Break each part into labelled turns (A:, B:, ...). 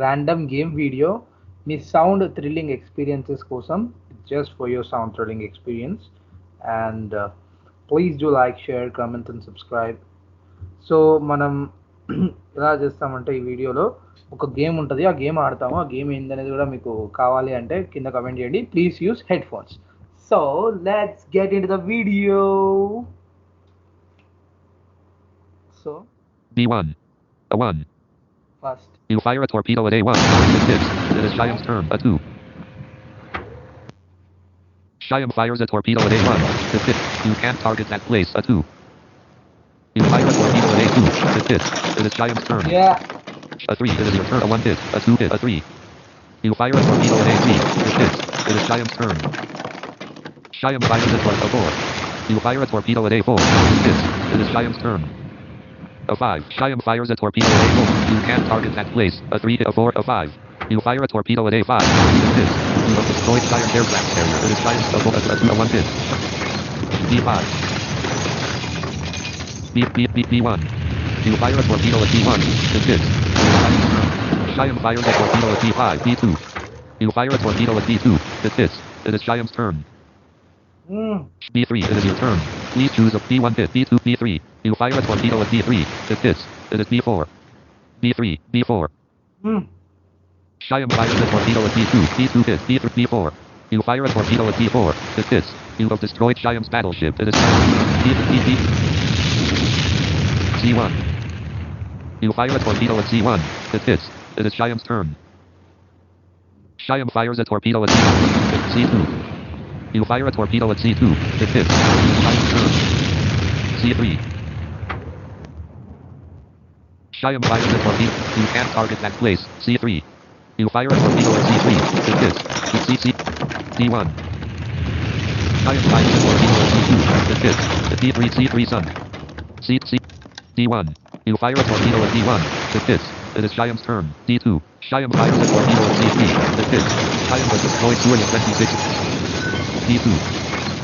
A: random game video మీ sound thrilling experiences కోసం just for your sound thrilling experience and please do like share comment and subscribe. So మనం ఎలా చేస్తామంటే ఈ వీడియోలో ఒక గేమ్ ఉంటుంది, ఆ గేమ్ ఆడతాము. ఆ గేమ్ ఏందనేది కూడా మీకు కావాలి అంటే కింద కమెంట్ చేయండి. Please use head phones. So let's get in to the video. So
B: B1. A 1.
A: First
B: You fire a torpedo at A1. It hits. It is Shyam's turn. A 2. Shyam fires a torpedo at A1. It hits. You can't target that place. A 2. You fire a torpedo at A2. It hits. It is Shyam's turn. A 3. It is your turn. A 1 hit. A 2 hit. A 3. You fire a torpedo at A3. It hits. It is Shyam's turn. Shyam fires a torpedo at A4. You fire a torpedo at A4. It hits. It is Shyam's turn. A 5. Shyam fires a torpedo at A4. You can't target that place. A 3 hit. A 4. A 5. You fire a torpedo at A5. It hits. You have destroyed Shyam's aircraft carrier. It is Shyam's a 1 hit. B5. B1. You fire a torpedo at B1. It hits. It is Shyam's turn. Shyam fires a torpedo at B5. B2. You fire a torpedo at B2. It hits. It is Shyam's turn. B3. It is your turn. Please choose a B1 hit. B2. B3. You fire a torpedo at B3. It hits. It is B4. B3. B4. Shyam fires a torpedo at B2. B2 hit. B3. B4. You fire a torpedo at B4. It hits. You have destroyed Shyam's battleship. It is B3. C1. You fire a torpedo at C1. It hits. It is Shyam's turn. Shyam fires a torpedo at C2. You fire a torpedo at C2. It hits. It is Shyam's turn. C3. Shyam fires a torpedo. You can't target that place. C3. You fire a torpedo at C3. It hits. D1. Shyam fires a torpedo at C2. It hits. D3. C3 son. D1. You fire a torpedo at D1. It hits. It is Shyam's turn. D2. Shyam fires a torpedo at C3. It hits. Shyam has destroyed Su-26. D2.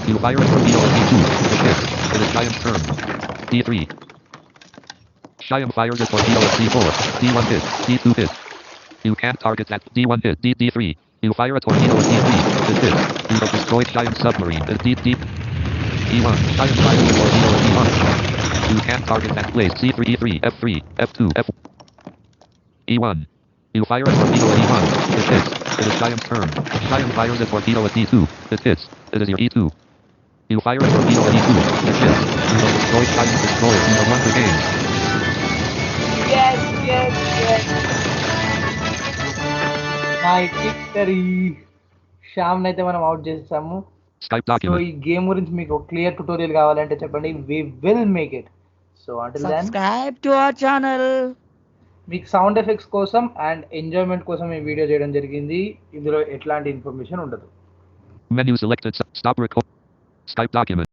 B: You fire a torpedo at D2. It hits. It is Shyam's turn. D3. Shyam fires a torpedo at D4. D1 hit. D2 hit. You can't target that. D1 hit. D3. You fire a torpedo at D3. It hits. You have destroyed Shyam's submarine. D1. Shyam fires a torpedo at D1. You can't target that place. C3. E3. F3. F2. F. E1. You fire a torpedo at E1. It hits. It is Shyam's turn. Shyam fires a torpedo at E2. It hits. It is your E2. You fire a torpedo at E2. It hits. You have destroyed Shyam's destroyer. You have won the game.
A: Yes. My victory. Shyam అయితే మనం out చేసాము.
B: Skype
A: so
B: document.
A: ఈ game గురించి మీకు clear tutorial కావాలంటే చెప్పండి. We will make it. So until then
C: Subscribe to our channel.
A: మీకు sound effects కోసం అండ్ ఎంజాయ్మెంట్ కోసం ఈ వీడియో చేయడం జరిగింది. ఇందులో ఎట్లాంటి ఇన్ఫర్మేషన్ ఉండదు.
B: Menu selected. Stop record. Skype document.